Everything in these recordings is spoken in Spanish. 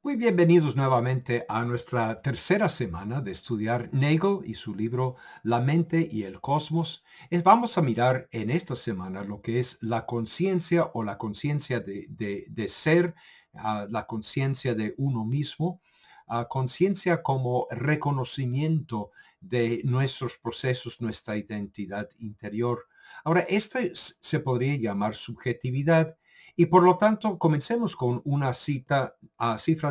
Muy bienvenidos nuevamente a nuestra tercera semana de estudiar Nagel y su libro La mente y el cosmos. Vamos a mirar en esta semana lo que es la conciencia o la conciencia de ser, la conciencia de uno mismo, conciencia como reconocimiento de nuestros procesos, nuestra identidad interior. Ahora, se podría llamar subjetividad. Y por lo tanto, comencemos con una cifra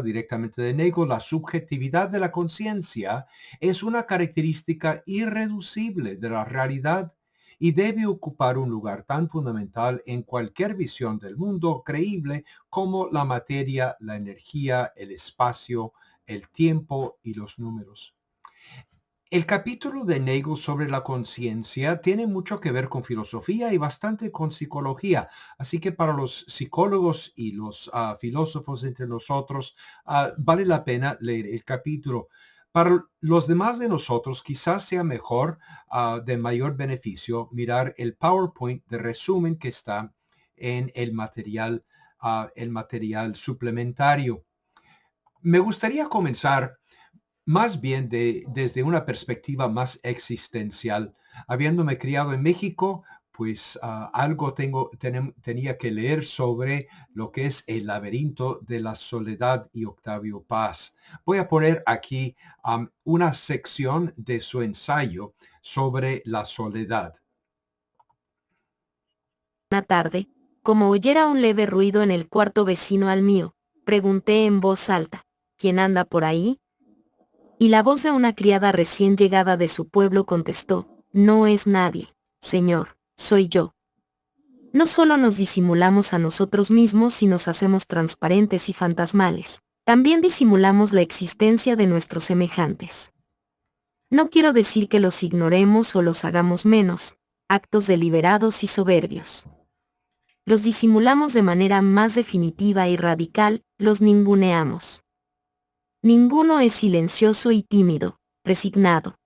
directamente de Nagel. La subjetividad de la conciencia es una característica irreducible de la realidad y debe ocupar un lugar tan fundamental en cualquier visión del mundo creíble como la materia, la energía, el espacio, el tiempo y los números. El capítulo de Nagel sobre la conciencia tiene mucho que ver con filosofía y bastante con psicología. Así que para los psicólogos y los filósofos entre nosotros, vale la pena leer el capítulo. Para los demás de nosotros, quizás sea mejor, de mayor beneficio, mirar el PowerPoint de resumen que está en el material suplementario. Me gustaría comenzar más bien desde una perspectiva más existencial. Habiéndome criado en México, pues algo tenía que leer sobre lo que es El laberinto de la soledad y Octavio Paz. Voy a poner aquí una sección de su ensayo sobre la soledad. Una tarde, como oyera un leve ruido en el cuarto vecino al mío, pregunté en voz alta, ¿quién anda por ahí? Y la voz de una criada recién llegada de su pueblo contestó, no es nadie, señor, soy yo. No solo nos disimulamos a nosotros mismos y nos hacemos transparentes y fantasmales, también disimulamos la existencia de nuestros semejantes. No quiero decir que los ignoremos o los hagamos menos, actos deliberados y soberbios. Los disimulamos de manera más definitiva y radical, los ninguneamos. Ninguno es silencioso y tímido, resignado.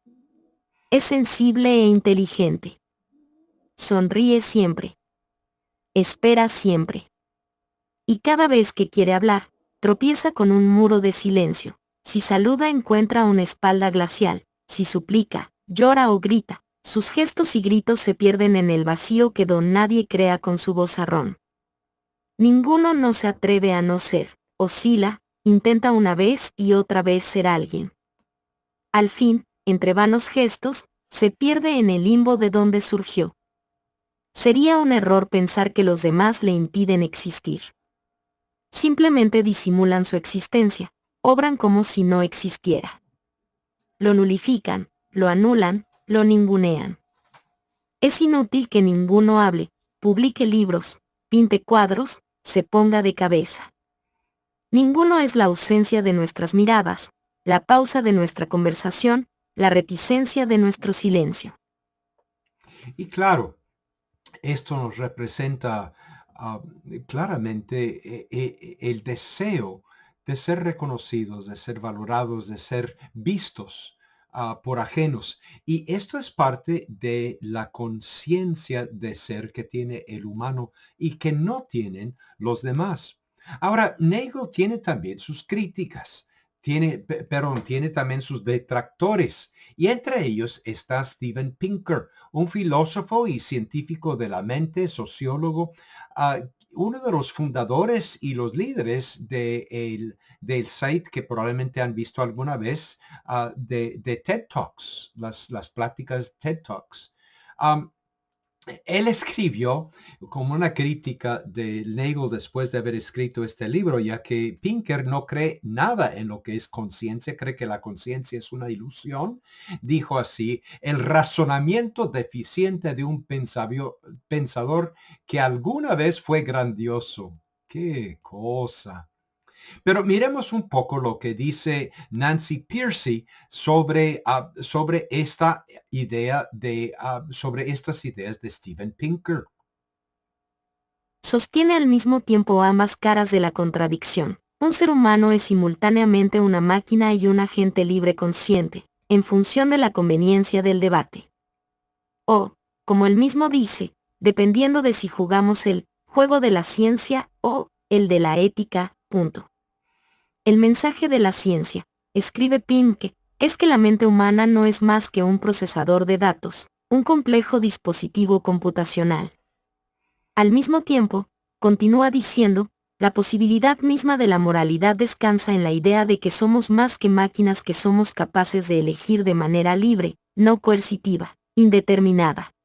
Es sensible e inteligente. Sonríe siempre. Espera siempre. Y cada vez que quiere hablar, tropieza con un muro de silencio. Si saluda encuentra una espalda glacial. Si suplica, llora o grita, sus gestos y gritos se pierden en el vacío que don nadie crea con su vozarrón. Ninguno no se atreve a no ser, oscila, intenta una vez y otra vez ser alguien. Al fin, entre vanos gestos, se pierde en el limbo de donde surgió. Sería un error pensar que los demás le impiden existir. Simplemente disimulan su existencia, obran como si no existiera. Lo nulifican, lo anulan, lo ningunean. Es inútil que ninguno hable, publique libros, pinte cuadros, se ponga de cabeza. Ninguno es la ausencia de nuestras miradas, la pausa de nuestra conversación, la reticencia de nuestro silencio. Y claro, esto nos representa ah, claramente el deseo de ser reconocidos, de ser valorados, de ser vistos por ajenos. Y esto es parte de la conciencia de ser que tiene el humano y que no tienen los demás. Ahora, Nagel tiene también sus críticas, pero tiene también sus detractores. Y entre ellos está Steven Pinker, un filósofo y científico de la mente, sociólogo, ah, uno de los fundadores y los líderes del site que probablemente han visto alguna vez, de TED Talks, las pláticas TED Talks. Um, Él escribió como una crítica de Nagel después de haber escrito este libro, ya que Pinker no cree nada en lo que es conciencia, cree que la conciencia es una ilusión. Dijo así, el razonamiento deficiente de un pensador que alguna vez fue grandioso. ¡Qué cosa! Pero miremos un poco lo que dice Nancy Pearcey sobre esta sobre estas ideas de Steven Pinker. Sostiene al mismo tiempo ambas caras de la contradicción. Un ser humano es simultáneamente una máquina y un agente libre consciente, en función de la conveniencia del debate. O, como él mismo dice, dependiendo de si jugamos el juego de la ciencia o el de la ética, punto. El mensaje de la ciencia, escribe Pink, es que la mente humana no es más que un procesador de datos, un complejo dispositivo computacional. Al mismo tiempo, continúa diciendo, la posibilidad misma de la moralidad descansa en la idea de que somos más que máquinas que somos capaces de elegir de manera libre, no coercitiva, indeterminada.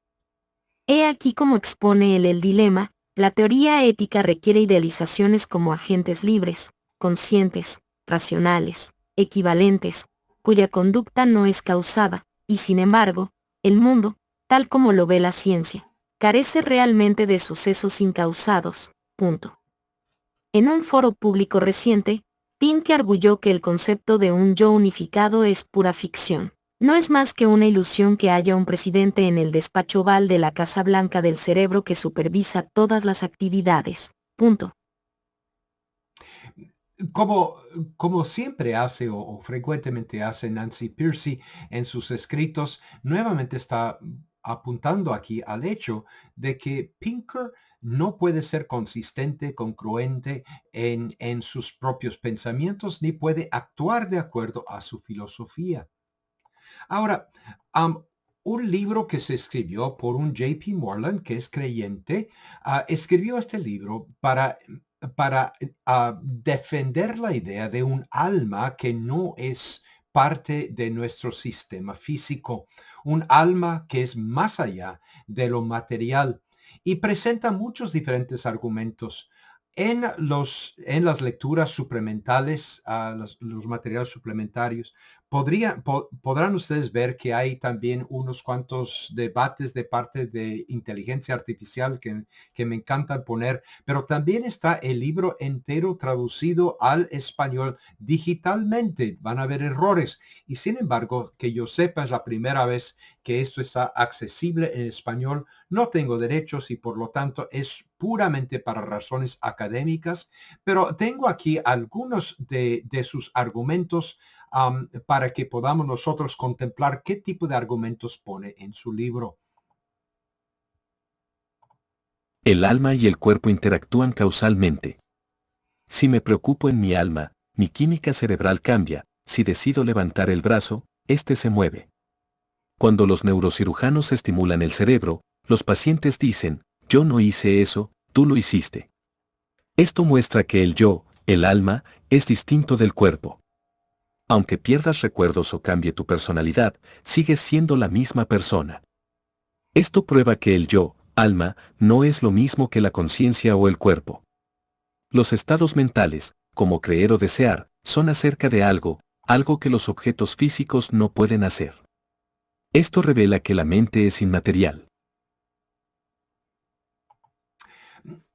He aquí como expone él el dilema, la teoría ética requiere idealizaciones como agentes libres, conscientes, racionales, equivalentes, cuya conducta no es causada, y sin embargo, el mundo, tal como lo ve la ciencia, carece realmente de sucesos incausados. Punto. En un foro público reciente, Pink arguyó que el concepto de un yo unificado es pura ficción. No es más que una ilusión que haya un presidente en el despacho oval de la Casa Blanca del cerebro que supervisa todas las actividades. Punto. Como, como siempre hace o frecuentemente hace Nancy Pearcey en sus escritos, nuevamente está apuntando aquí al hecho de que Pinker no puede ser consistente, congruente en sus propios pensamientos, ni puede actuar de acuerdo a su filosofía. Ahora, un libro que se escribió por un J.P. Moreland, que es creyente, escribió este libro para defender la idea de un alma que no es parte de nuestro sistema físico, un alma que es más allá de lo material y presenta muchos diferentes argumentos. En las lecturas suplementales, los materiales suplementarios, podrán ustedes ver que hay también unos cuantos debates de parte de inteligencia artificial que me encantan poner, pero también está el libro entero traducido al español digitalmente. Van a haber errores y sin embargo, que yo sepa, es la primera vez que esto está accesible en español. No tengo derechos y por lo tanto es puramente para razones académicas, pero tengo aquí algunos de sus argumentos para que podamos nosotros contemplar qué tipo de argumentos pone en su libro. El alma y el cuerpo interactúan causalmente. Si me preocupo en mi alma, mi química cerebral cambia. Si decido levantar el brazo, este se mueve. Cuando los neurocirujanos estimulan el cerebro, los pacientes dicen, yo no hice eso, tú lo hiciste. Esto muestra que el yo, el alma, es distinto del cuerpo. Aunque pierdas recuerdos o cambie tu personalidad, sigues siendo la misma persona. Esto prueba que el yo, alma, no es lo mismo que la conciencia o el cuerpo. Los estados mentales, como creer o desear, son acerca de algo que los objetos físicos no pueden hacer. Esto revela que la mente es inmaterial.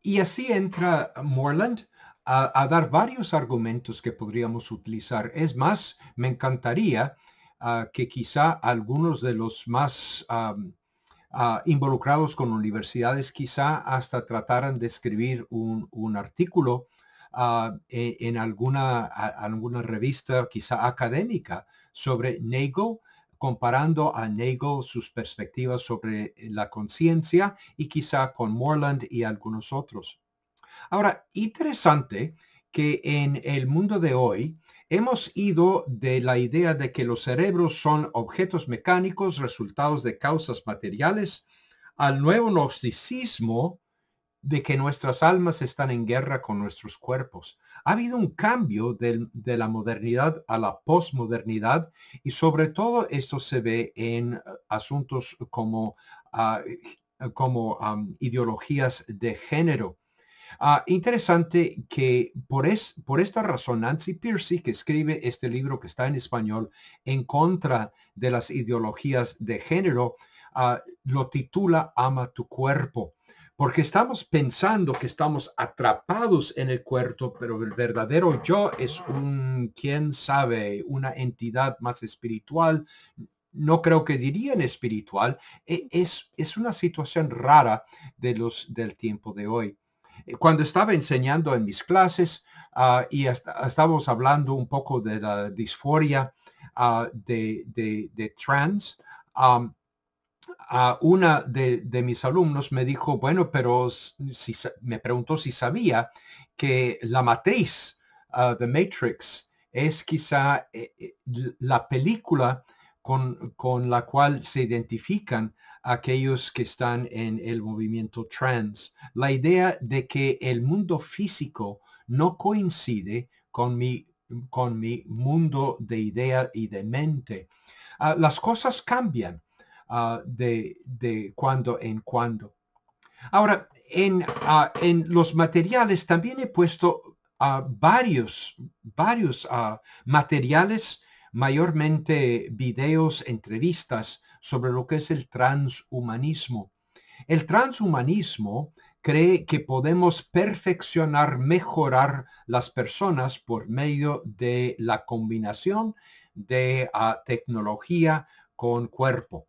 Y así entra Moreland a dar varios argumentos que podríamos utilizar. Es más, me encantaría que quizá algunos de los más involucrados con universidades quizá hasta trataran de escribir un artículo en alguna revista quizá académica sobre Nagel, comparando a Nagel sus perspectivas sobre la conciencia y quizá con Moreland y algunos otros. Ahora, interesante que en el mundo de hoy hemos ido de la idea de que los cerebros son objetos mecánicos, resultados de causas materiales, al nuevo gnosticismo de que nuestras almas están en guerra con nuestros cuerpos. Ha habido un cambio de la modernidad a la posmodernidad y sobre todo esto se ve en asuntos como, ideologías de género. Interesante que por esta razón Nancy Pearcey, que escribe este libro que está en español en contra de las ideologías de género, lo titula Ama tu cuerpo, porque estamos pensando que estamos atrapados en el cuerpo, pero el verdadero yo es quién sabe, una entidad más espiritual. No creo que dirían espiritual. Es una situación rara del tiempo de hoy. Cuando estaba enseñando en mis clases y estábamos hablando un poco de la disforia de trans, una de mis alumnos me dijo, bueno, pero me preguntó si sabía que la matriz The Matrix es quizá la película con la cual se identifican aquellos que están en el movimiento trans. La idea de que el mundo físico no coincide con mi mundo de idea y de mente. Las cosas cambian de cuando en cuando. Ahora, en los materiales también he puesto varios materiales, mayormente videos, entrevistas sobre lo que es el transhumanismo. El transhumanismo cree que podemos perfeccionar, mejorar las personas por medio de la combinación de tecnología con cuerpo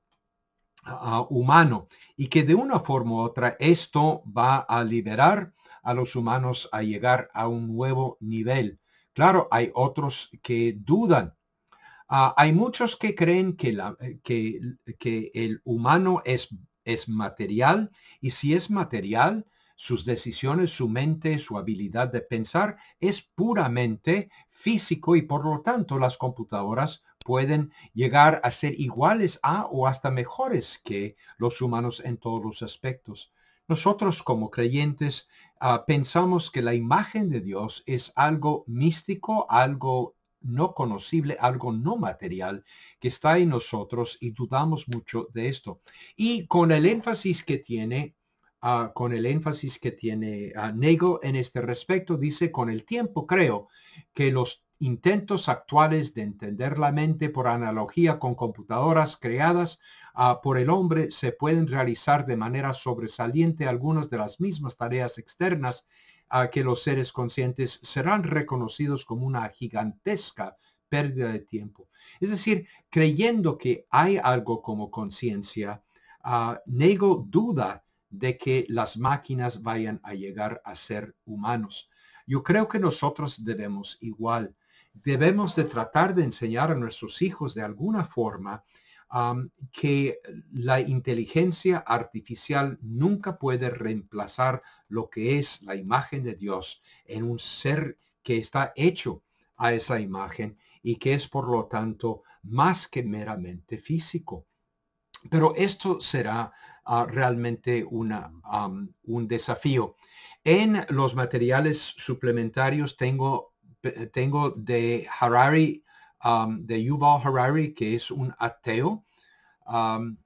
humano, y que de una forma u otra esto va a liberar a los humanos a llegar a un nuevo nivel. Claro, hay otros que dudan. Hay muchos que creen que el humano es material, y si es material, sus decisiones, su mente, su habilidad de pensar es puramente físico, y por lo tanto las computadoras pueden llegar a ser iguales a o hasta mejores que los humanos en todos los aspectos. Nosotros como creyentes pensamos que la imagen de Dios es algo místico, algo no conocible, algo no material que está en nosotros, y dudamos mucho de esto. Y con el énfasis que tiene, Nagel en este respecto, dice: con el tiempo creo que los intentos actuales de entender la mente por analogía con computadoras creadas por el hombre se pueden realizar de manera sobresaliente algunas de las mismas tareas externas que los seres conscientes serán reconocidos como una gigantesca pérdida de tiempo. Es decir, creyendo que hay algo como conciencia, Nagel duda de que las máquinas vayan a llegar a ser humanos. Yo creo que nosotros debemos igual. Debemos de tratar de enseñar a nuestros hijos de alguna forma que la inteligencia artificial nunca puede reemplazar lo que es la imagen de Dios en un ser que está hecho a esa imagen y que es por lo tanto más que meramente físico. Pero esto será realmente un desafío. En los materiales suplementarios tengo de Harari, de Yuval Harari, que es un ateo, um,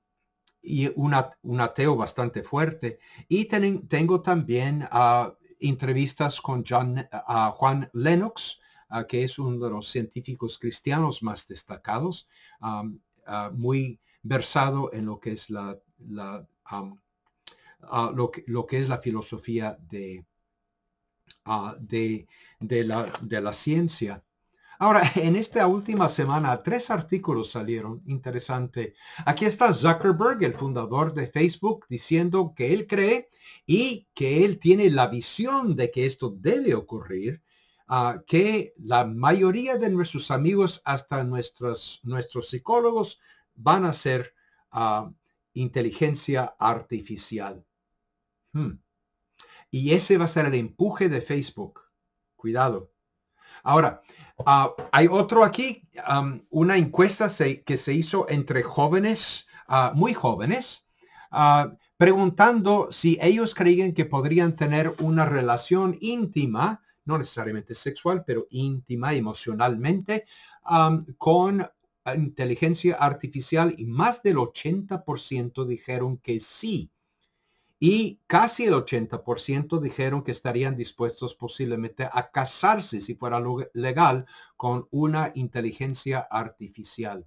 y un ateo bastante fuerte. Y tengo también entrevistas con Juan Lennox, que es uno de los científicos cristianos más destacados, muy versado en lo que es lo que es la filosofía de la ciencia. Ahora, en esta última semana, 3 artículos salieron. Interesante. Aquí está Zuckerberg, el fundador de Facebook, diciendo que él cree y que él tiene la visión de que esto debe ocurrir, que la mayoría de nuestros amigos, hasta nuestros psicólogos, van a ser inteligencia artificial. Y ese va a ser el empuje de Facebook. Cuidado. Ahora, hay otro aquí, una encuesta que se hizo entre jóvenes, muy jóvenes, preguntando si ellos creían que podrían tener una relación íntima, no necesariamente sexual, pero íntima emocionalmente, con inteligencia artificial, y más del 80% dijeron que sí. Y casi el 80% dijeron que estarían dispuestos posiblemente a casarse si fuera legal con una inteligencia artificial.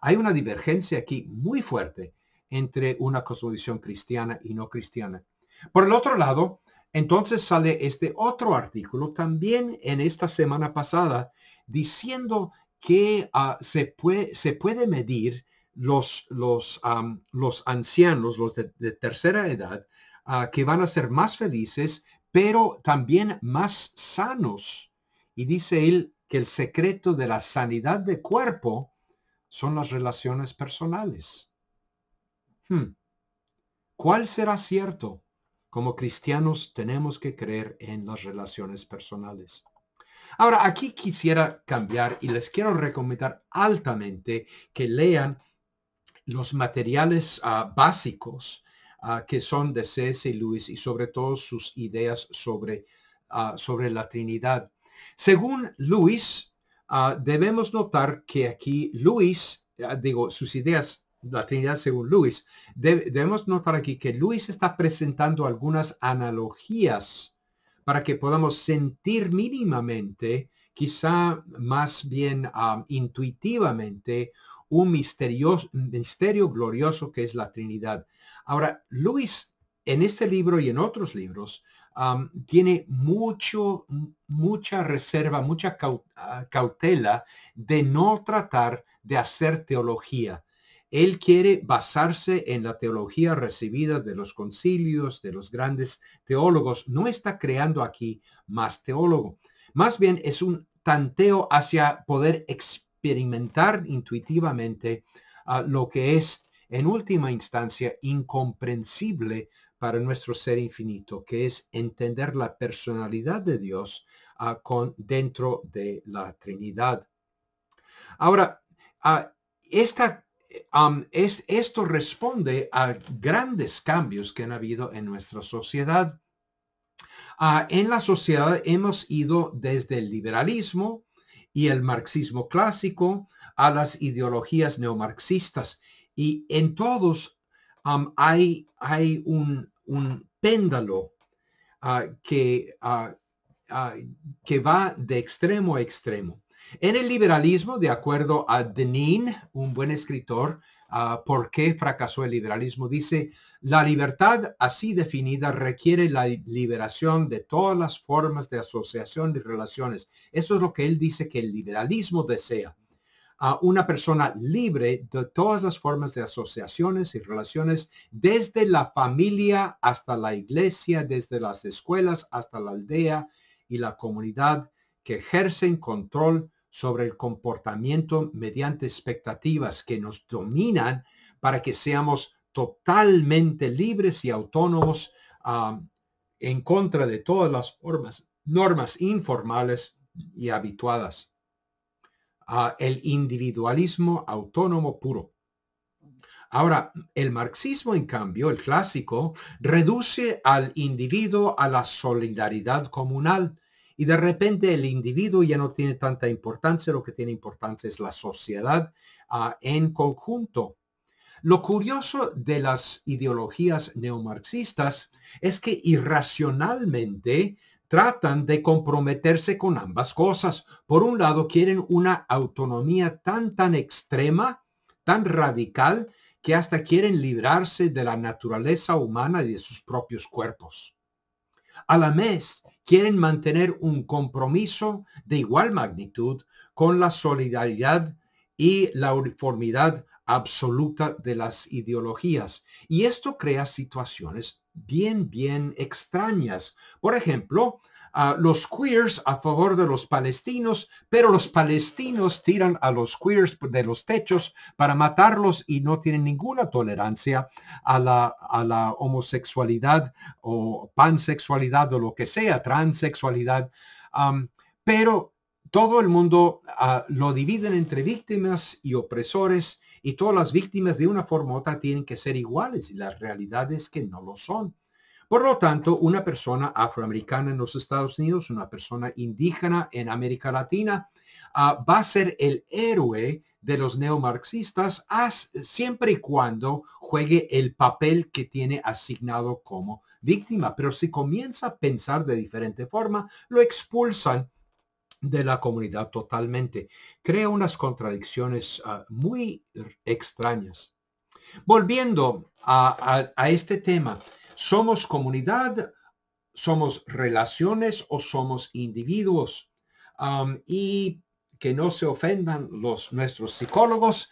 Hay una divergencia aquí muy fuerte entre una cosmovisión cristiana y no cristiana. Por el otro lado, entonces sale este otro artículo también en esta semana pasada diciendo que se puede medir los ancianos, los de tercera edad, que van a ser más felices, pero también más sanos. Y dice él que el secreto de la sanidad de cuerpo son las relaciones personales. ¿Cuál será cierto? Como cristianos tenemos que creer en las relaciones personales. Ahora, aquí quisiera cambiar y les quiero recomendar altamente que lean los materiales básicos que son de C.S. Lewis y sobre todo sus ideas sobre la Trinidad. Según Lewis, debemos notar que aquí Lewis, sus ideas, la Trinidad según Lewis, debemos notar aquí que Lewis está presentando algunas analogías para que podamos sentir mínimamente, quizá más bien intuitivamente, un misterio glorioso que es la Trinidad. Ahora, Lewis, en este libro y en otros libros, tiene mucha reserva, mucha cautela de no tratar de hacer teología. Él quiere basarse en la teología recibida de los concilios, de los grandes teólogos. No está creando aquí más teólogo. Más bien es un tanteo hacia poder experimentar intuitivamente lo que es, en última instancia, incomprensible para nuestro ser infinito, que es entender la personalidad de Dios dentro de la Trinidad. Ahora, esto responde a grandes cambios que han habido en nuestra sociedad. En la sociedad hemos ido desde el liberalismo y el marxismo clásico a las ideologías neomarxistas. Y en todos hay un péndulo que va de extremo a extremo. En el liberalismo, de acuerdo a Deneen, un buen escritor, ¿por qué fracasó el liberalismo? Dice, la libertad así definida requiere la liberación de todas las formas de asociación y relaciones. Eso es lo que él dice que el liberalismo desea. A una persona libre de todas las formas de asociaciones y relaciones, desde la familia hasta la iglesia, desde las escuelas hasta la aldea y la comunidad, que ejercen control sobre el comportamiento mediante expectativas que nos dominan para que seamos totalmente libres y autónomos en contra de todas las normas informales y habituadas. El individualismo autónomo puro. Ahora, el marxismo, en cambio, el clásico, reduce al individuo a la solidaridad comunal y de repente el individuo ya no tiene tanta importancia, lo que tiene importancia es la sociedad en conjunto. Lo curioso de las ideologías neomarxistas es que irracionalmente tratan de comprometerse con ambas cosas. Por un lado, quieren una autonomía tan extrema, tan radical, que hasta quieren librarse de la naturaleza humana y de sus propios cuerpos. A la vez, quieren mantener un compromiso de igual magnitud con la solidaridad y la uniformidad absoluta de las ideologías. Y esto crea situaciones bien extrañas. Por ejemplo, los queers a favor de los palestinos, pero los palestinos tiran a los queers de los techos para matarlos y no tienen ninguna tolerancia a la homosexualidad o pansexualidad o lo que sea, transexualidad. Pero todo el mundo lo dividen entre víctimas y opresores, y todas las víctimas de una forma u otra tienen que ser iguales, y la realidad es que no lo son. Por lo tanto, una persona afroamericana en los Estados Unidos, una persona indígena en América Latina, va a ser el héroe de los neomarxistas siempre y cuando juegue el papel que tiene asignado como víctima. Pero si comienza a pensar de diferente forma, lo expulsan de la comunidad totalmente. Crea unas contradicciones muy extrañas. Volviendo a este tema, ¿somos comunidad, somos relaciones o somos individuos? Y que no se ofendan nuestros psicólogos,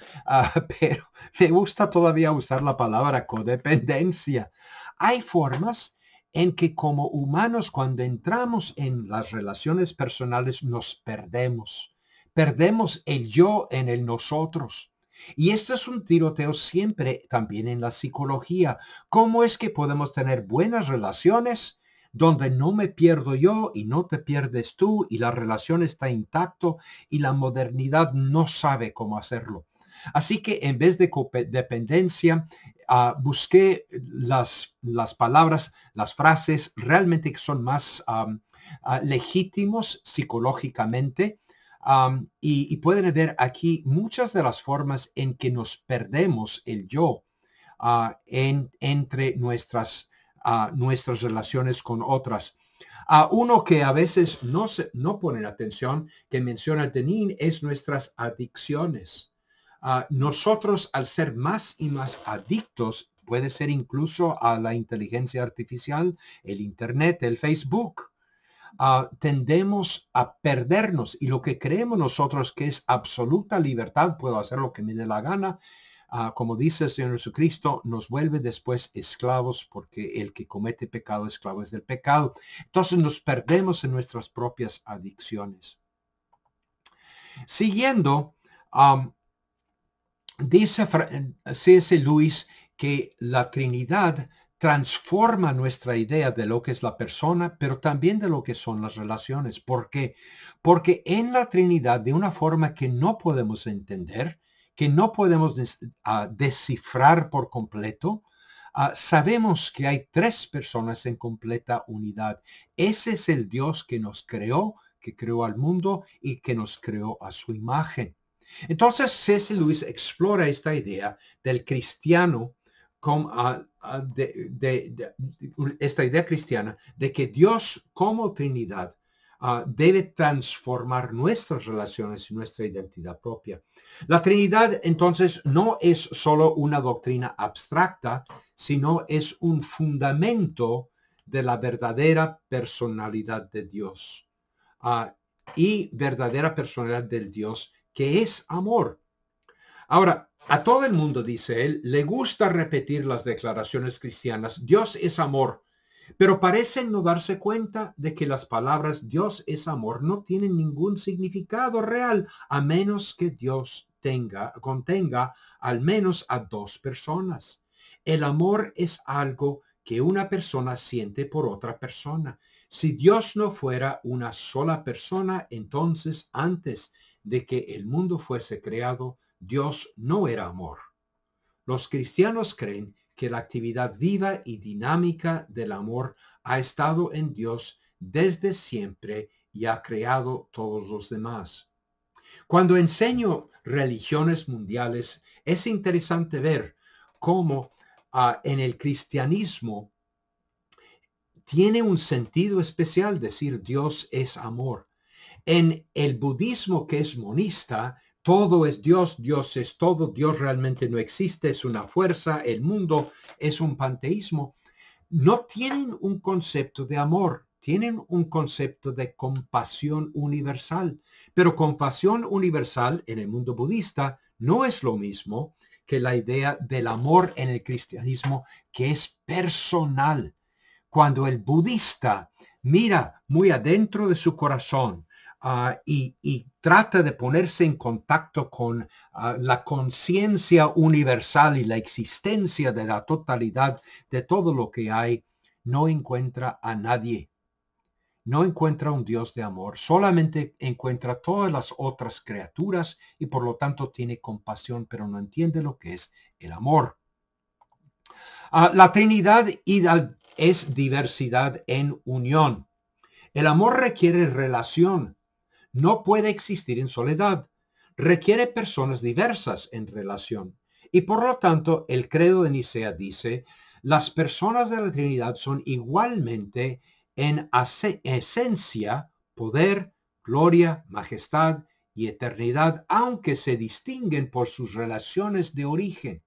pero me gusta todavía usar la palabra codependencia. Hay formas en que como humanos, cuando entramos en las relaciones personales, nos perdemos. Perdemos el yo en el nosotros. Y esto es un tiroteo siempre también en la psicología. ¿Cómo es que podemos tener buenas relaciones donde no me pierdo yo y no te pierdes tú y la relación está intacto y la modernidad no sabe cómo hacerlo. Así que en vez de codependencia, busqué las palabras, las frases realmente que son más legítimos psicológicamente. Y pueden ver aquí muchas de las formas en que nos perdemos el yo entre nuestras relaciones con otras. Uno que a veces no ponen atención, que menciona Denin, es nuestras adicciones. Nosotros, al ser más y más adictos, puede ser incluso a la inteligencia artificial, el Internet, el Facebook, tendemos a perdernos y lo que creemos nosotros que es absoluta libertad, puedo hacer lo que me dé la gana, como dice el Señor Jesucristo, nos vuelve después esclavos porque el que comete pecado, esclavo es del pecado. Entonces nos perdemos en nuestras propias adicciones. Siguiendo, dice C.S. Lewis que la Trinidad transforma nuestra idea de lo que es la persona, pero también de lo que son las relaciones. ¿Por qué? Porque en la Trinidad, de una forma que no podemos entender, que no podemos descifrar por completo, sabemos que hay tres personas en completa unidad. Ese es el Dios que nos creó, que creó al mundo y que nos creó a su imagen. Entonces, C.S. Lewis explora esta idea del cristiano, esta idea cristiana de que Dios como Trinidad debe transformar nuestras relaciones y nuestra identidad propia. La Trinidad, entonces, no es solo una doctrina abstracta, sino es un fundamento de la verdadera personalidad de Dios y verdadera personalidad del Dios que es amor. Ahora, a todo el mundo, dice él, le gusta repetir las declaraciones cristianas. Dios es amor. Pero parecen no darse cuenta de que las palabras Dios es amor no tienen ningún significado real a menos que Dios contenga al menos a dos personas. El amor es algo que una persona siente por otra persona. Si Dios no fuera una sola persona, entonces antes de que el mundo fuese creado, Dios no era amor. Los cristianos creen que la actividad viva y dinámica del amor ha estado en Dios desde siempre y ha creado todos los demás. Cuando enseño religiones mundiales, es interesante ver cómo en el cristianismo tiene un sentido especial decir Dios es amor. En el budismo, que es monista, todo es Dios, Dios es todo, Dios realmente no existe, es una fuerza, el mundo es un panteísmo. No tienen un concepto de amor, tienen un concepto de compasión universal. Pero compasión universal en el mundo budista no es lo mismo que la idea del amor en el cristianismo, que es personal. Cuando el budista mira muy adentro de su corazón, y trata de ponerse en contacto con la conciencia universal y la existencia de la totalidad de todo lo que hay, no encuentra a nadie. No encuentra un Dios de amor, solamente encuentra todas las otras criaturas y por lo tanto tiene compasión, pero no entiende lo que es el amor. La Trinidad es diversidad en unión. El amor requiere relación. No puede existir en soledad. Requiere personas diversas en relación. Y por lo tanto, el credo de Nicea dice, las personas de la Trinidad son igualmente en esencia, poder, gloria, majestad y eternidad, aunque se distinguen por sus relaciones de origen.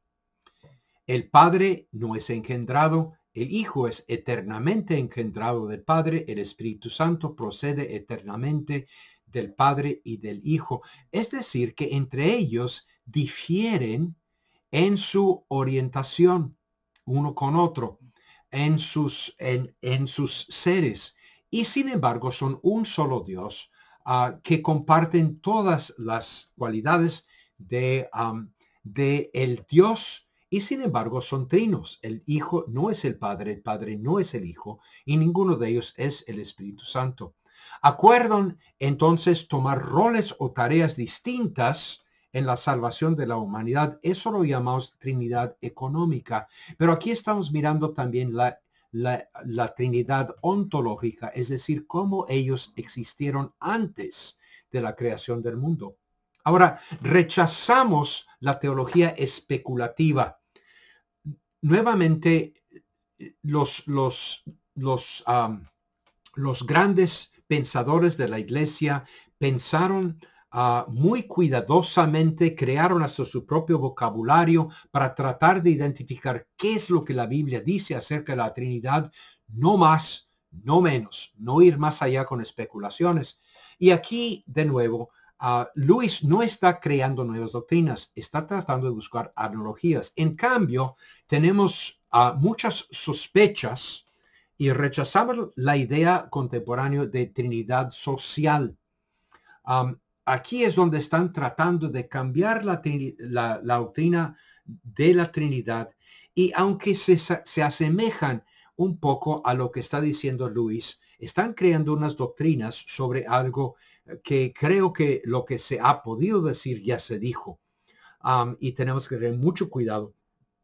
El Padre no es engendrado, el Hijo es eternamente engendrado del Padre, el Espíritu Santo procede eternamente del Padre y del Hijo. Es decir, que entre ellos difieren en su orientación uno con otro, en sus seres. Y sin embargo son un solo Dios que comparten todas las cualidades de el Dios Y sin embargo son trinos. El Hijo no es el Padre no es el Hijo, y ninguno de ellos es el Espíritu Santo. Acuerdan entonces tomar roles o tareas distintas en la salvación de la humanidad. Eso lo llamamos Trinidad económica. Pero aquí estamos mirando también la Trinidad ontológica, es decir, cómo ellos existieron antes de la creación del mundo. Ahora, rechazamos la teología especulativa. Nuevamente, los, los, los grandes pensadores de la iglesia pensaron muy cuidadosamente, crearon hasta su propio vocabulario para tratar de identificar qué es lo que la Biblia dice acerca de la Trinidad, no más, no menos, no ir más allá con especulaciones. Y aquí, de nuevo, Luis no está creando nuevas doctrinas, está tratando de buscar analogías. En cambio, tenemos muchas sospechas y rechazamos la idea contemporánea de Trinidad social. Aquí es donde están tratando de cambiar la doctrina de la Trinidad, y aunque se asemejan un poco a lo que está diciendo Luis, están creando unas doctrinas sobre algo que creo que lo que se ha podido decir ya se dijo. Y tenemos que tener mucho cuidado,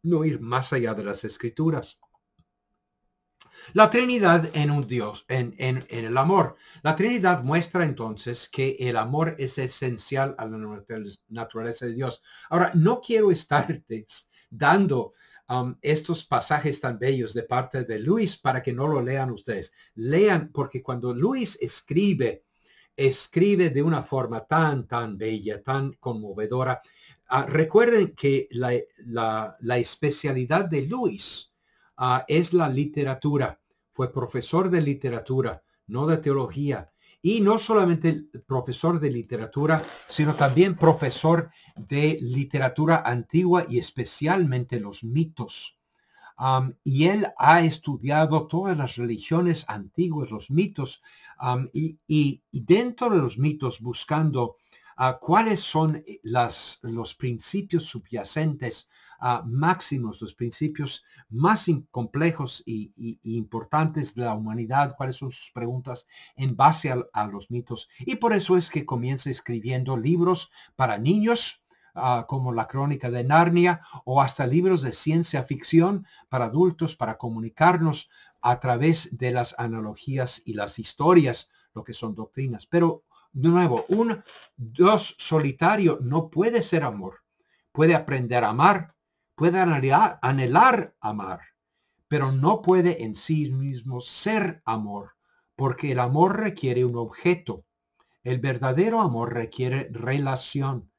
no ir más allá de las Escrituras. La Trinidad en un Dios, en el amor. La Trinidad muestra entonces que el amor es esencial a la naturaleza de Dios. Ahora, no quiero estarte dando estos pasajes tan bellos de parte de Luis para que no lo lean ustedes. Lean, porque cuando Luis escribe de una forma tan bella, tan conmovedora. Recuerden que la especialidad de Luis es la literatura. Fue profesor de literatura, no de teología. Y no solamente profesor de literatura, sino también profesor de literatura antigua y especialmente los mitos. Y él ha estudiado todas las religiones antiguas, los mitos, y dentro de los mitos buscando cuáles son los principios subyacentes máximos, los principios más complejos y importantes de la humanidad, cuáles son sus preguntas en base a los mitos. Y por eso es que comienza escribiendo libros para niños, como la Crónica de Narnia, o hasta libros de ciencia ficción para adultos, para comunicarnos a través de las analogías y las historias, lo que son doctrinas. Pero, de nuevo, un Dios solitario no puede ser amor. Puede aprender a amar, puede anhelar amar, pero no puede en sí mismo ser amor, porque el amor requiere un objeto. El verdadero amor requiere relación.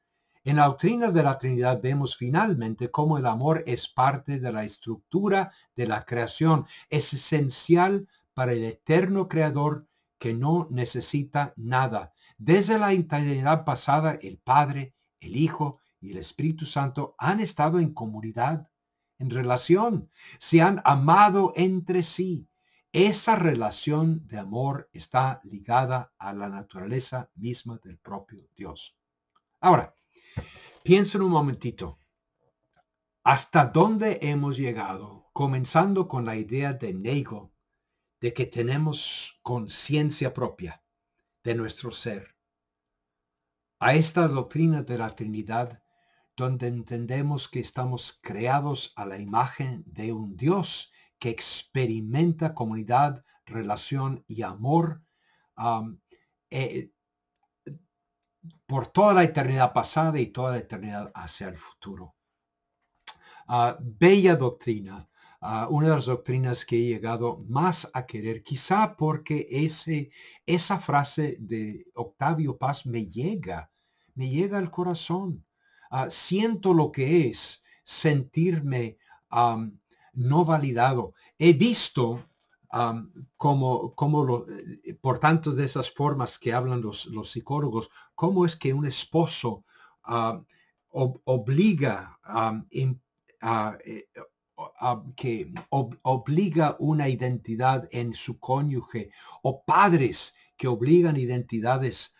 En la doctrina de la Trinidad vemos finalmente cómo el amor es parte de la estructura de la creación. Es esencial para el eterno creador que no necesita nada. Desde la eternidad pasada, el Padre, el Hijo y el Espíritu Santo han estado en comunidad, en relación. Se han amado entre sí. Esa relación de amor está ligada a la naturaleza misma del propio Dios. Ahora, piensen un momentito. ¿Hasta dónde hemos llegado? Comenzando con la idea de Nagel, de que tenemos conciencia propia de nuestro ser. A esta doctrina de la Trinidad, donde entendemos que estamos creados a la imagen de un Dios que experimenta comunidad, relación y amor por toda la eternidad pasada y toda la eternidad hacia el futuro. Bella doctrina, una de las doctrinas que he llegado más a querer, quizá porque esa frase de Octavio Paz me llega al corazón. Siento lo que es sentirme no validado. He visto por tantas de esas formas que hablan los psicólogos, cómo es que un esposo obliga obliga una identidad en su cónyuge, o padres que obligan identidades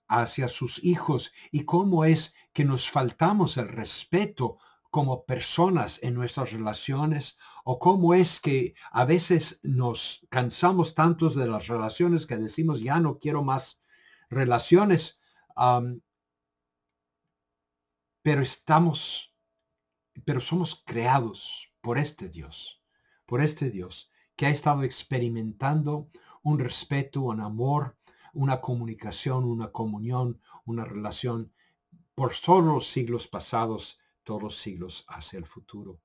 hacia sus hijos, y cómo es que nos faltamos el respeto como personas en nuestras relaciones, o cómo es que a veces nos cansamos tantos de las relaciones que decimos, ya no quiero más relaciones, am, pero pero somos creados por este Dios que ha estado experimentando un respeto, un amor, una comunicación, una comunión, una relación por todos los siglos pasados, todos los siglos hacia el futuro.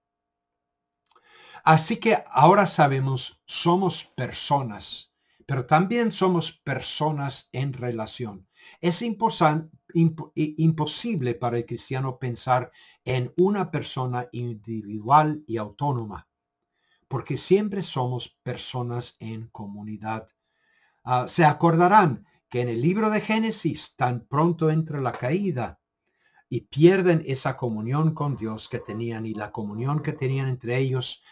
Así que ahora sabemos, somos personas, pero también somos personas en relación. Es imposible para el cristiano pensar en una persona individual y autónoma, porque siempre somos personas en comunidad. Se acordarán que en el libro de Génesis, tan pronto entra la caída, y pierden esa comunión con Dios que tenían y la comunión que tenían entre ellos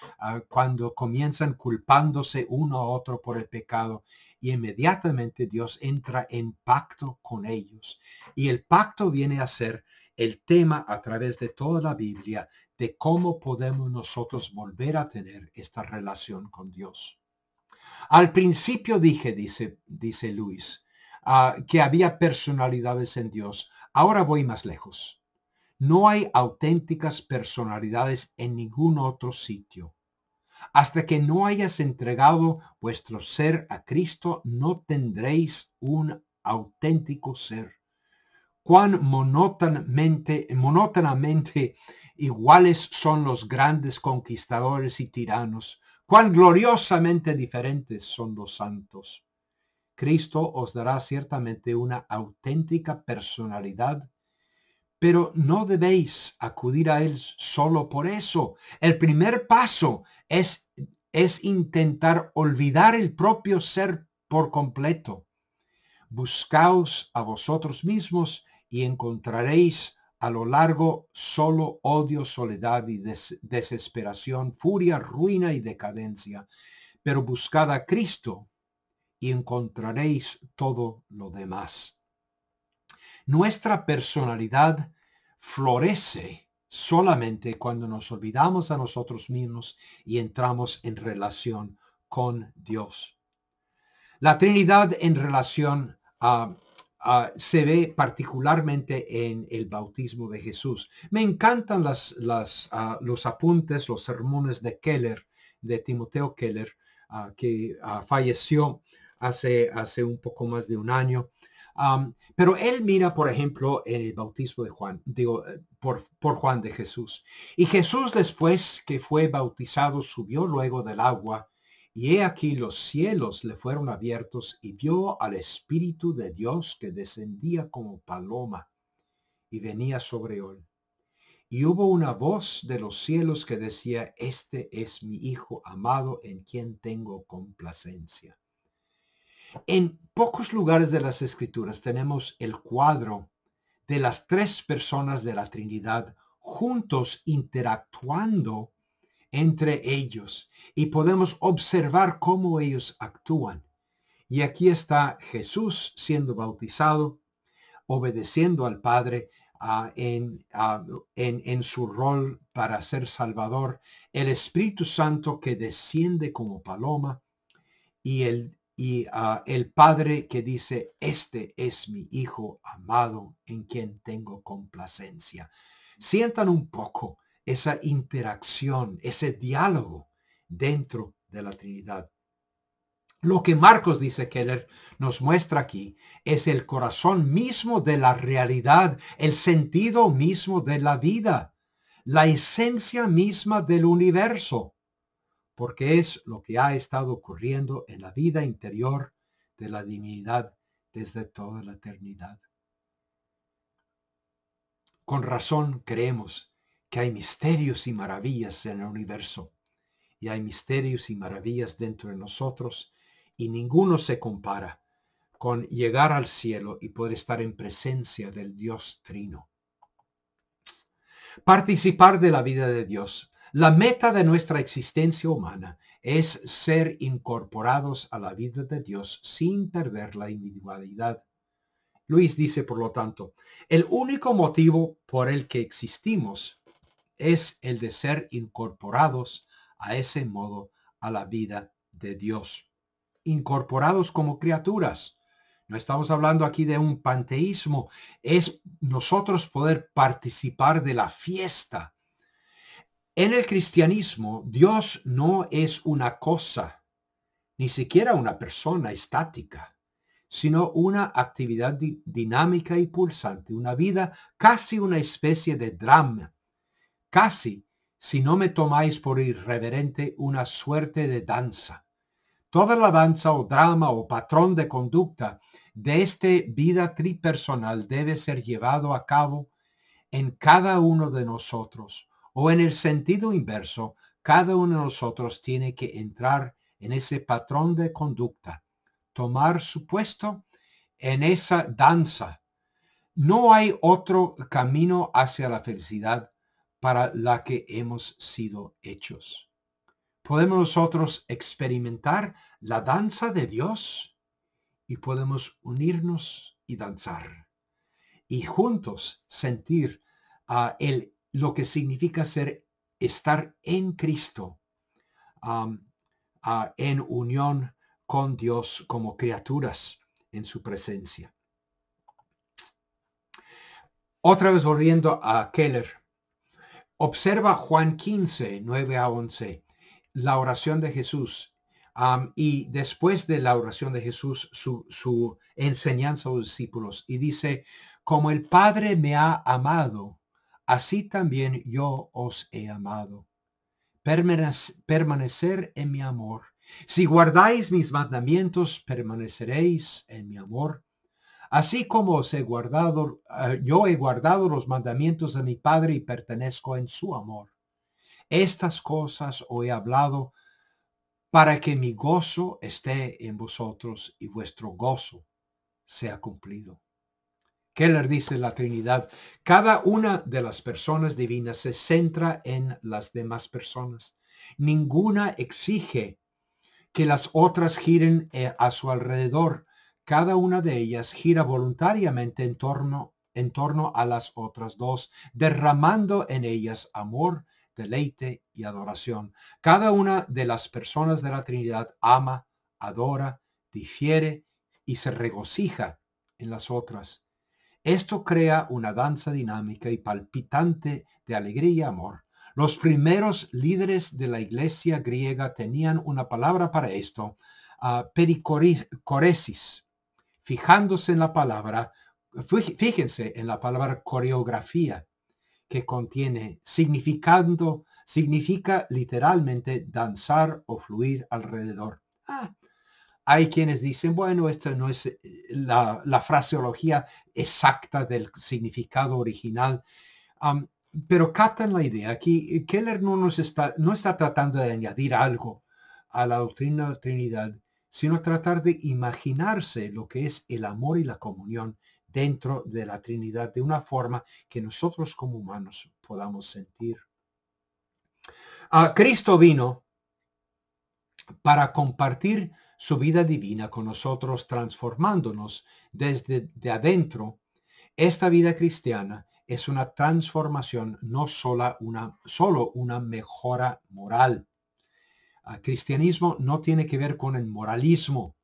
cuando comienzan culpándose uno a otro por el pecado. Y inmediatamente Dios entra en pacto con ellos. Y el pacto viene a ser el tema a través de toda la Biblia de cómo podemos nosotros volver a tener esta relación con Dios. Al principio dice Luis, que había personalidades en Dios. Ahora voy más lejos. No hay auténticas personalidades en ningún otro sitio. Hasta que no hayas entregado vuestro ser a Cristo, no tendréis un auténtico ser. Cuán monótonamente iguales son los grandes conquistadores y tiranos. Cuán gloriosamente diferentes son los santos. Cristo os dará ciertamente una auténtica personalidad, pero no debéis acudir a Él solo por eso. El primer paso es intentar olvidar el propio ser por completo. Buscaos a vosotros mismos y encontraréis a lo largo solo odio, soledad y desesperación, furia, ruina y decadencia. Pero buscad a Cristo y encontraréis todo lo demás. Nuestra personalidad florece solamente cuando nos olvidamos a nosotros mismos y entramos en relación con Dios. La Trinidad en relación se ve particularmente en el bautismo de Jesús. Me encantan los apuntes, los sermones de Keller, de Timoteo Keller, que falleció hace un poco más de un año. Pero él mira, por ejemplo, en el bautismo de Juan, por Juan de Jesús. Y Jesús, después que fue bautizado, subió luego del agua, y he aquí los cielos le fueron abiertos, y vio al Espíritu de Dios que descendía como paloma y venía sobre él. Y hubo una voz de los cielos que decía: Este es mi Hijo amado, en quien tengo complacencia. En pocos lugares de las Escrituras tenemos el cuadro de las tres personas de la Trinidad juntos interactuando entre ellos, y podemos observar cómo ellos actúan. Y aquí está Jesús siendo bautizado, obedeciendo al Padre en su rol para ser Salvador, el Espíritu Santo que desciende como paloma, y el Padre que dice: Este es mi Hijo amado, en quien tengo complacencia. Sientan un poco esa interacción, ese diálogo dentro de la Trinidad. Lo que Marcos, dice Keller, nos muestra aquí es el corazón mismo de la realidad, el sentido mismo de la vida, la esencia misma del universo, porque es lo que ha estado ocurriendo en la vida interior de la divinidad desde toda la eternidad. Con razón creemos que hay misterios y maravillas en el universo, y hay misterios y maravillas dentro de nosotros, y ninguno se compara con llegar al cielo y poder estar en presencia del Dios Trino. Participar de la vida de Dios. La meta de nuestra existencia humana es ser incorporados a la vida de Dios sin perder la individualidad. Luis dice, por lo tanto, el único motivo por el que existimos es el de ser incorporados a ese modo a la vida de Dios. Incorporados como criaturas. No estamos hablando aquí de un panteísmo, es nosotros poder participar de la fiesta. En el cristianismo, Dios no es una cosa, ni siquiera una persona estática, sino una actividad dinámica y pulsante, una vida casi una especie de drama, casi, si no me tomáis por irreverente, una suerte de danza. Toda la danza o drama o patrón de conducta de esta vida tripersonal debe ser llevado a cabo en cada uno de nosotros, o en el sentido inverso, cada uno de nosotros tiene que entrar en ese patrón de conducta, tomar su puesto en esa danza. No hay otro camino hacia la felicidad para la que hemos sido hechos. Podemos nosotros experimentar la danza de Dios y podemos unirnos y danzar y juntos sentir lo que significa estar en Cristo, en unión con Dios como criaturas en su presencia. Otra vez volviendo a Keller, observa Juan 15, 9 a 11. La oración de Jesús, y después de la oración de Jesús, su enseñanza a los discípulos, y dice, como el Padre me ha amado, así también yo os he amado. Permanecer en mi amor. Si guardáis mis mandamientos, permaneceréis en mi amor. Así como os he guardado, yo he guardado los mandamientos de mi Padre y pertenezco en su amor. Estas cosas os he hablado para que mi gozo esté en vosotros y vuestro gozo sea cumplido. Keller dice la Trinidad, cada una de las personas divinas se centra en las demás personas. Ninguna exige que las otras giren a su alrededor. Cada una de ellas gira voluntariamente en torno a las otras dos, derramando en ellas amor, deleite y adoración. Cada una de las personas de la Trinidad ama, adora, difiere y se regocija en las otras. Esto crea una danza dinámica y palpitante de alegría y amor. Los primeros líderes de la iglesia griega tenían una palabra para esto, pericoresis. Fijándose en la palabra, fíjense en la palabra coreografía, que significa literalmente danzar o fluir alrededor. Hay quienes dicen, bueno, esta no es la fraseología exacta del significado original, pero captan la idea. Aquí Keller no está tratando de añadir algo a la doctrina de la Trinidad, sino tratar de imaginarse lo que es el amor y la comunión dentro de la Trinidad de una forma que nosotros como humanos podamos sentir. Cristo vino para compartir su vida divina con nosotros, transformándonos desde de adentro. Esta vida cristiana es una transformación, no solo una mejora moral. El cristianismo no tiene que ver con el moralismo.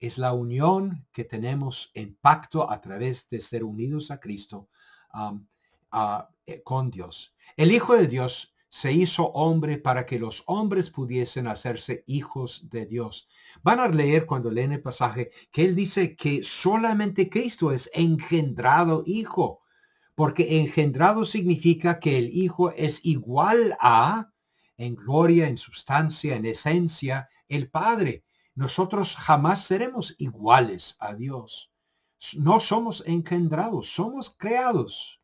Es la unión que tenemos en pacto a través de ser unidos a Cristo con Dios. El Hijo de Dios se hizo hombre para que los hombres pudiesen hacerse hijos de Dios. Van a leer cuando leen el pasaje que él dice que solamente Cristo es engendrado hijo, porque engendrado significa que el Hijo es igual en gloria, en sustancia, en esencia, el Padre. Nosotros jamás seremos iguales a Dios. No somos engendrados, somos creados.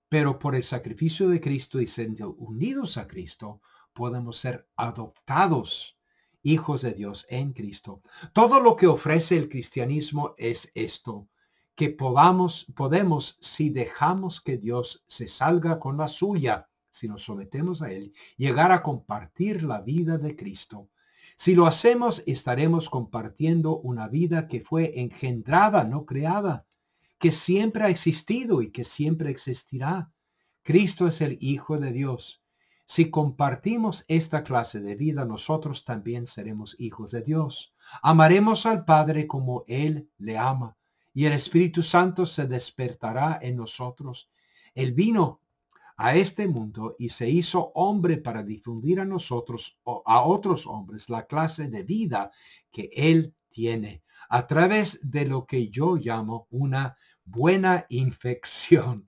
Pero por el sacrificio de Cristo y siendo unidos a Cristo, podemos ser adoptados hijos de Dios en Cristo. Todo lo que ofrece el cristianismo es esto, que podemos, si dejamos que Dios se salga con la suya, si nos sometemos a Él, llegar a compartir la vida de Cristo. Si lo hacemos, estaremos compartiendo una vida que fue engendrada, no creada, que siempre ha existido y que siempre existirá. Cristo es el Hijo de Dios. Si compartimos esta clase de vida, nosotros también seremos hijos de Dios. Amaremos al Padre como Él le ama, y el Espíritu Santo se despertará en nosotros. Él vino a este mundo y se hizo hombre para difundir a nosotros o a otros hombres la clase de vida que Él tiene, a través de lo que yo llamo una buena infección.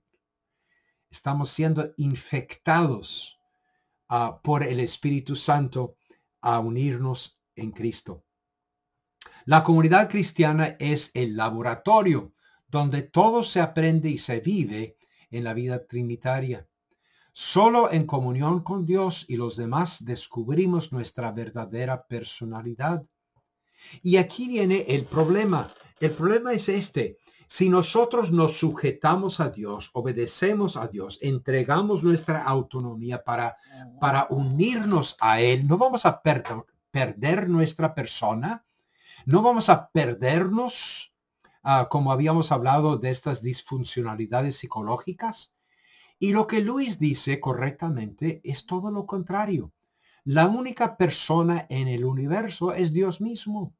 Estamos siendo infectados por el Espíritu Santo a unirnos en Cristo. La comunidad cristiana es el laboratorio donde todo se aprende y se vive en la vida trinitaria. Solo en comunión con Dios y los demás descubrimos nuestra verdadera personalidad. Y aquí viene el problema. El problema es este. Si nosotros nos sujetamos a Dios, obedecemos a Dios, entregamos nuestra autonomía para unirnos a Él, no vamos a perder nuestra persona, no vamos a perdernos, como habíamos hablado de estas disfuncionalidades psicológicas. Y lo que Luis dice correctamente es todo lo contrario. La única persona en el universo es Dios mismo.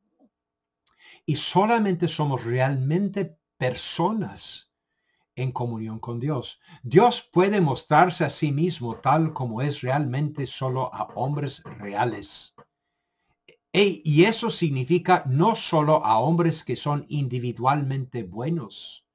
Y solamente somos realmente personas en comunión con Dios. Dios puede mostrarse a sí mismo tal como es realmente solo a hombres reales. Y eso significa no solo a hombres que son individualmente buenos,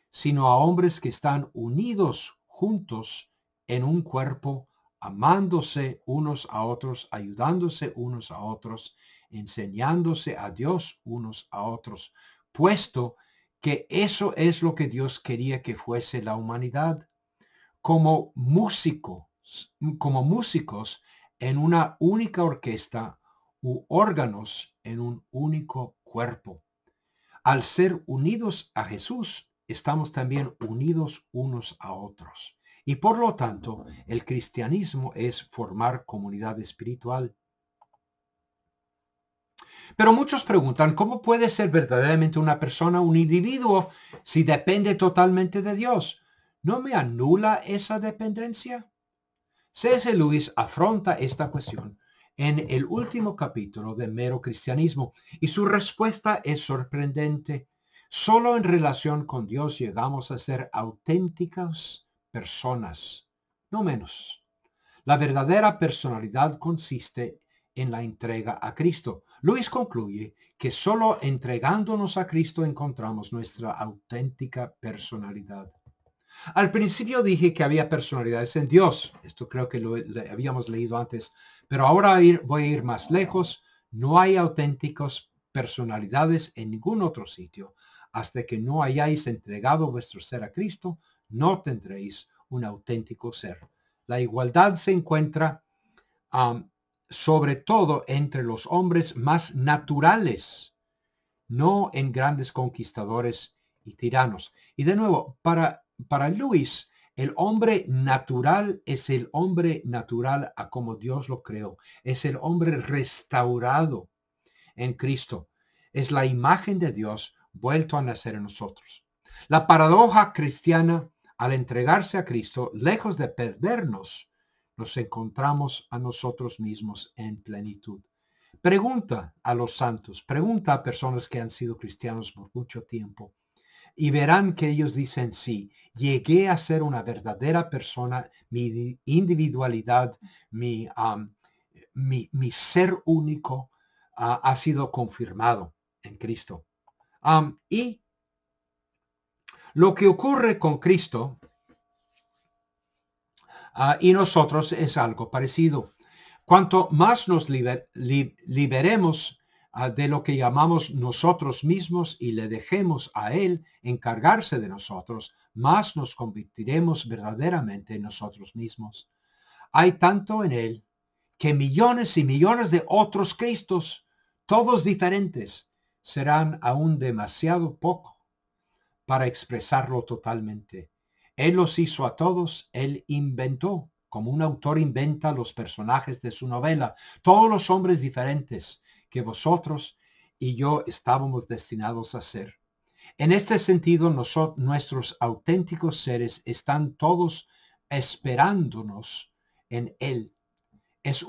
sino a hombres que están unidos juntos en un cuerpo, amándose unos a otros, ayudándose unos a otros, enseñándose a Dios unos a otros, puesto que eso es lo que Dios quería que fuese la humanidad, como músicos en una única orquesta u órganos en un único cuerpo. Al ser unidos a Jesús, estamos también unidos unos a otros. Y por lo tanto, el cristianismo es formar comunidad espiritual. Pero muchos preguntan, ¿cómo puede ser verdaderamente una persona, un individuo, si depende totalmente de Dios? ¿No me anula esa dependencia? C.S. Lewis afronta esta cuestión en el último capítulo de Mero Cristianismo, y su respuesta es sorprendente. Solo en relación con Dios llegamos a ser auténticas personas, no menos. La verdadera personalidad consiste en la entrega a Cristo. Luis concluye que solo entregándonos a Cristo encontramos nuestra auténtica personalidad. Al principio dije que había personalidades en Dios. Esto creo que lo habíamos leído antes. Pero ahora voy a ir más lejos. No hay auténticas personalidades en ningún otro sitio. Hasta que no hayáis entregado vuestro ser a Cristo, no tendréis un auténtico ser. La igualdad se encuentra sobre todo entre los hombres más naturales, no en grandes conquistadores y tiranos. Y de nuevo, para Luis, el hombre natural es el hombre natural a como Dios lo creó. Es el hombre restaurado en Cristo. Es la imagen de Dios vuelto a nacer en nosotros. La paradoja cristiana, al entregarse a Cristo, lejos de perdernos, nos encontramos a nosotros mismos en plenitud. Pregunta a los santos, pregunta a personas que han sido cristianos por mucho tiempo, y verán que ellos dicen, sí, llegué a ser una verdadera persona, mi individualidad, mi ser único ha sido confirmado en Cristo. Y lo que ocurre con Cristo y nosotros es algo parecido. Cuanto más nos liberemos de lo que llamamos nosotros mismos y le dejemos a Él encargarse de nosotros, más nos convertiremos verdaderamente en nosotros mismos. Hay tanto en Él que millones y millones de otros Cristos, todos diferentes, serán aún demasiado poco para expresarlo totalmente. Él los hizo a todos, Él inventó, como un autor inventa los personajes de su novela, todos los hombres diferentes que vosotros y yo estábamos destinados a ser. En este sentido, nuestros auténticos seres están todos esperándonos en Él. Es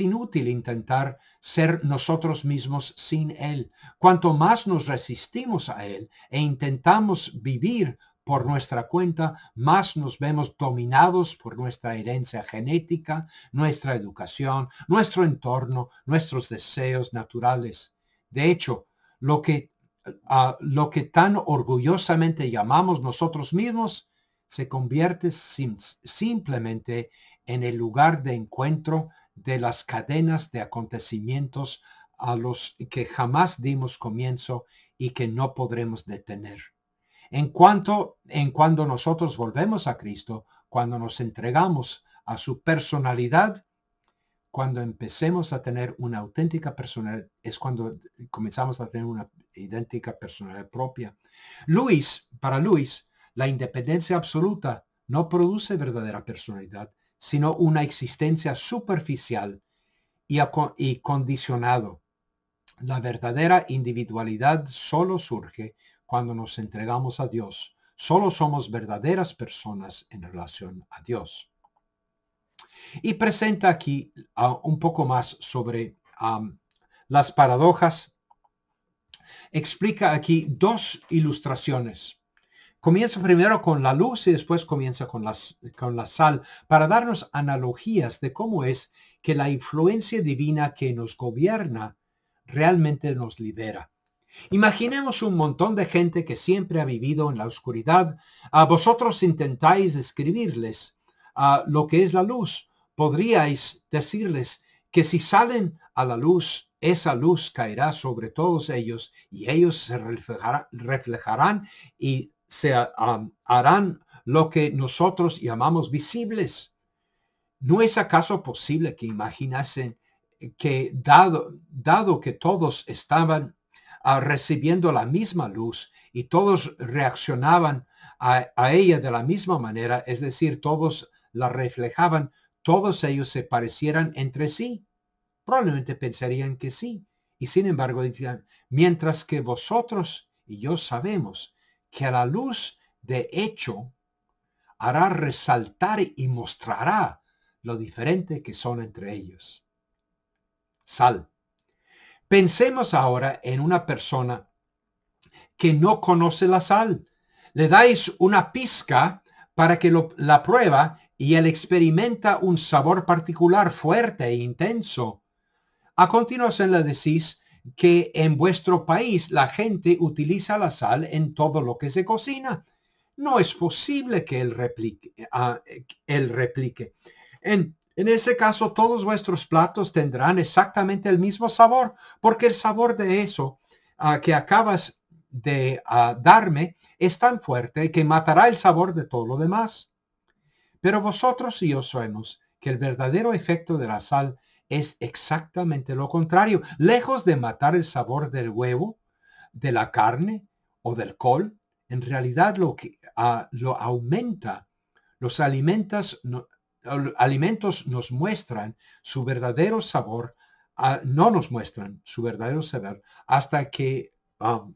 inútil intentar ser nosotros mismos sin Él. Cuanto más nos resistimos a Él e intentamos vivir por nuestra cuenta, más nos vemos dominados por nuestra herencia genética, nuestra educación, nuestro entorno, nuestros deseos naturales. De hecho, lo que tan orgullosamente llamamos nosotros mismos se convierte simplemente en el lugar de encuentro de las cadenas de acontecimientos a los que jamás dimos comienzo y que no podremos detener. En cuando nosotros volvemos a Cristo, cuando nos entregamos a su personalidad, cuando empecemos a tener una auténtica personalidad, es cuando comenzamos a tener una idéntica personalidad propia. Para Luis, la independencia absoluta no produce verdadera personalidad, sino una existencia superficial y condicionado. La verdadera individualidad solo surge cuando nos entregamos a Dios. Solo somos verdaderas personas en relación a Dios. Y presenta aquí un poco más sobre las paradojas. Explica aquí dos ilustraciones. Comienza primero con la luz y después comienza con la sal para darnos analogías de cómo es que la influencia divina que nos gobierna realmente nos libera. Imaginemos un montón de gente que siempre ha vivido en la oscuridad. Vosotros intentáis describirles lo que es la luz. Podríais decirles que si salen a la luz, esa luz caerá sobre todos ellos y ellos se reflejarán y se harán lo que nosotros llamamos visibles. ¿No es acaso posible que imaginasen que dado que todos estaban recibiendo la misma luz y todos reaccionaban a ella de la misma manera, es decir, todos la reflejaban, todos ellos se parecieran entre sí? Probablemente pensarían que sí. Y sin embargo, decían, mientras que vosotros y yo sabemos que a la luz de hecho hará resaltar y mostrará lo diferente que son entre ellos. Sal. Pensemos ahora en una persona que no conoce la sal. Le dais una pizca para que la prueba y él experimenta un sabor particular fuerte e intenso. A continuación le decís que en vuestro país la gente utiliza la sal en todo lo que se cocina. No es posible que él replique. En ese caso, todos vuestros platos tendrán exactamente el mismo sabor, porque el sabor de eso que acabas de darme es tan fuerte que matará el sabor de todo lo demás. Pero vosotros y yo sabemos que el verdadero efecto de la sal es exactamente lo contrario. Lejos de matar el sabor del huevo, de la carne o del col, en realidad lo aumenta. Los alimentos nos muestran su verdadero sabor, no nos muestran su verdadero sabor hasta que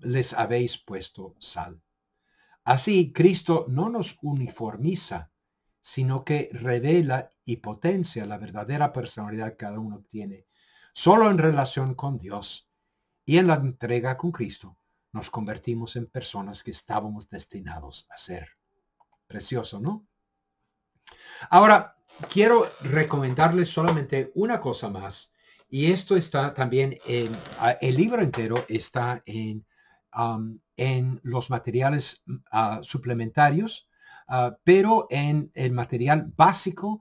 les habéis puesto sal. Así, Cristo no nos uniformiza, sino que revela y potencia la verdadera personalidad que cada uno tiene. Solo en relación con Dios y en la entrega con Cristo nos convertimos en personas que estábamos destinados a ser. Precioso, ¿no? Ahora, quiero recomendarles solamente una cosa más. Y esto está también el libro entero está en los materiales suplementarios, pero en el material básico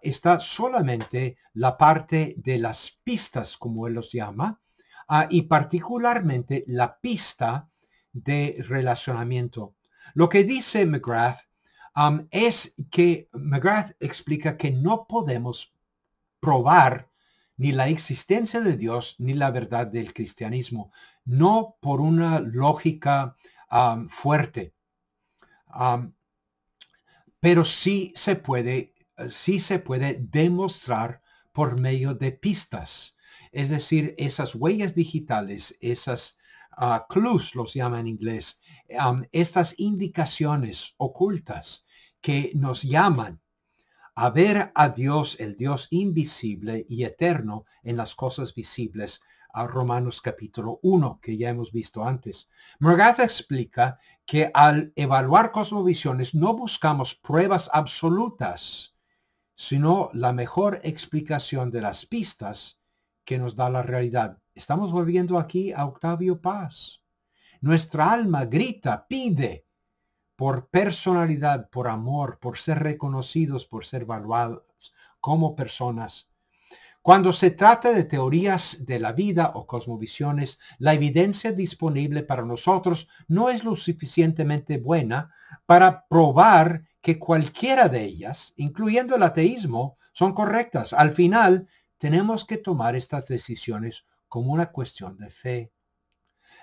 está solamente la parte de las pistas, como él los llama, y particularmente la pista de relacionamiento. Lo que dice McGrath es que McGrath explica que no podemos probar ni la existencia de Dios ni la verdad del cristianismo, no por una lógica fuerte, pero sí se puede demostrar por medio de pistas, es decir, esas huellas digitales, esas clues los llama en inglés, estas indicaciones ocultas que nos llaman a ver a Dios, el Dios invisible y eterno en las cosas visibles, a Romanos capítulo 1, que ya hemos visto antes. McGrath explica que al evaluar cosmovisiones no buscamos pruebas absolutas, sino la mejor explicación de las pistas que nos da la realidad. Estamos volviendo aquí a Octavio Paz. Nuestra alma grita, pide por personalidad, por amor, por ser reconocidos, por ser evaluados como personas. Cuando se trata de teorías de la vida o cosmovisiones, la evidencia disponible para nosotros no es lo suficientemente buena para probar que cualquiera de ellas, incluyendo el ateísmo, son correctas. Al final, tenemos que tomar estas decisiones como una cuestión de fe.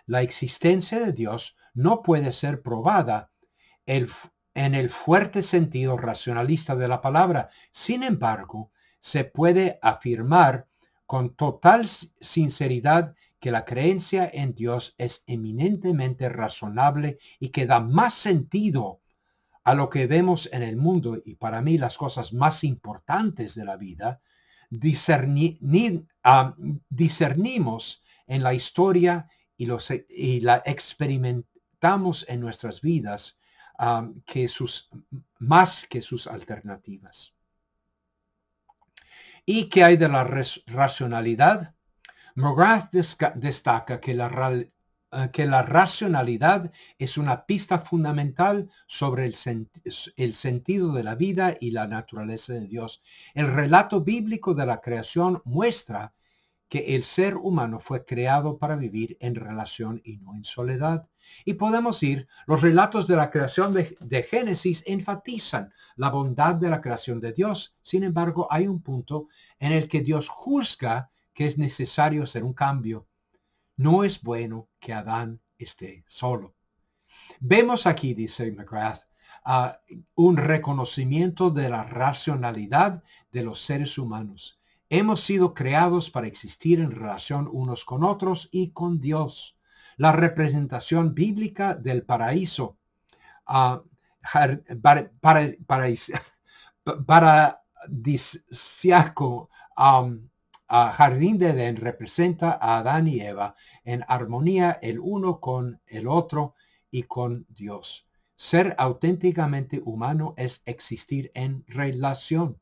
La existencia de Dios no puede ser probada en el fuerte sentido racionalista de la palabra. Sin embargo, se puede afirmar con total sinceridad que la creencia en Dios es eminentemente razonable y que da más sentido a lo que vemos en el mundo y para mí las cosas más importantes de la vida. Discernimos en la historia y la experimentamos en nuestras vidas más que sus alternativas. ¿Y qué hay de la racionalidad? McGrath destaca que la racionalidad es una pista fundamental sobre el sentido de la vida y la naturaleza de Dios. El relato bíblico de la creación muestra que el ser humano fue creado para vivir en relación y no en soledad. Y podemos los relatos de la creación de Génesis enfatizan la bondad de la creación de Dios. Sin embargo, hay un punto en el que Dios juzga que es necesario hacer un cambio. No es bueno que Adán esté solo. Vemos aquí, dice McGrath, un reconocimiento de la racionalidad de los seres humanos. Hemos sido creados para existir en relación unos con otros y con Dios. La representación bíblica del paraíso, paradisiaco, jardín de Edén, representa a Adán y Eva en armonía el uno con el otro y con Dios. Ser auténticamente humano es existir en relación,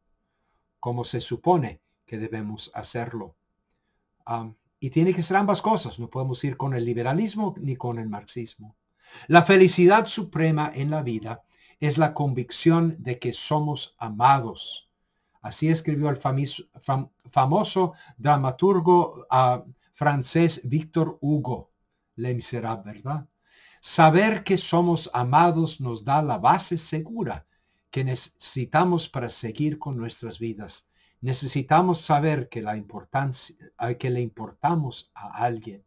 como se supone que debemos hacerlo. Y tiene que ser ambas cosas. No podemos ir con el liberalismo ni con el marxismo. La felicidad suprema en la vida es la convicción de que somos amados. Así escribió el famoso dramaturgo francés Victor Hugo, Les Misérables, ¿verdad? Saber que somos amados nos da la base segura que necesitamos para seguir con nuestras vidas. Necesitamos saber que le importamos a alguien.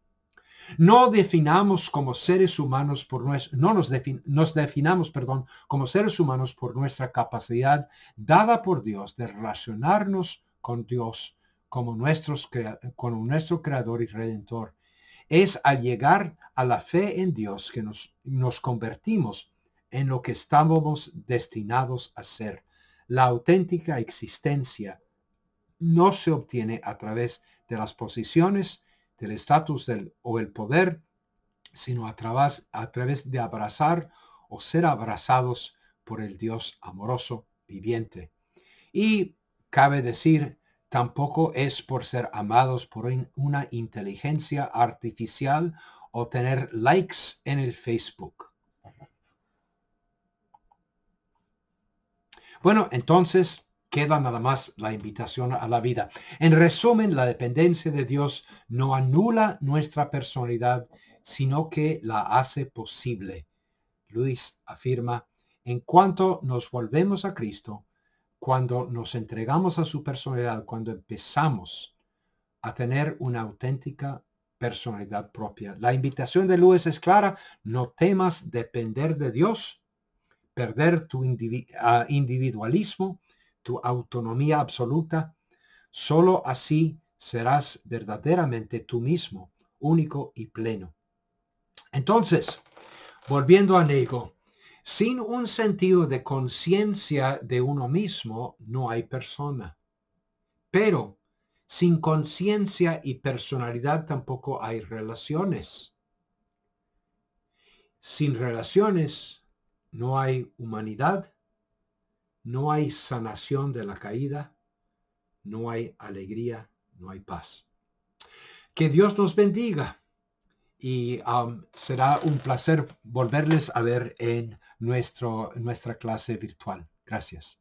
No definamos como seres humanos nos definamos, como seres humanos por nuestra capacidad dada por Dios de relacionarnos con Dios como nuestro Creador y Redentor. Es al llegar a la fe en Dios que nos convertimos en lo que estábamos destinados a ser. La auténtica existencia no se obtiene a través de las posiciones, del estatus o el poder, sino a través de abrazar o ser abrazados por el Dios amoroso viviente. Y cabe decir, tampoco es por ser amados por una inteligencia artificial o tener likes en el Facebook. Bueno, entonces queda nada más la invitación a la vida. En resumen, la dependencia de Dios no anula nuestra personalidad, sino que la hace posible. Luis afirma, en cuanto nos volvemos a Cristo, cuando nos entregamos a su personalidad, cuando empezamos a tener una auténtica personalidad propia. La invitación de Luis es clara, no temas depender de Dios, perder tu individualismo, tu autonomía absoluta. Solo así serás verdaderamente tú mismo, único y pleno. Entonces, volviendo a Nagel, Sin un sentido de conciencia de uno mismo, no hay persona. Pero sin conciencia y personalidad tampoco hay relaciones. Sin relaciones no hay humanidad, no hay sanación de la caída, no hay alegría, no hay paz. Que Dios nos bendiga y será un placer volverles a ver en nuestra clase virtual. Gracias.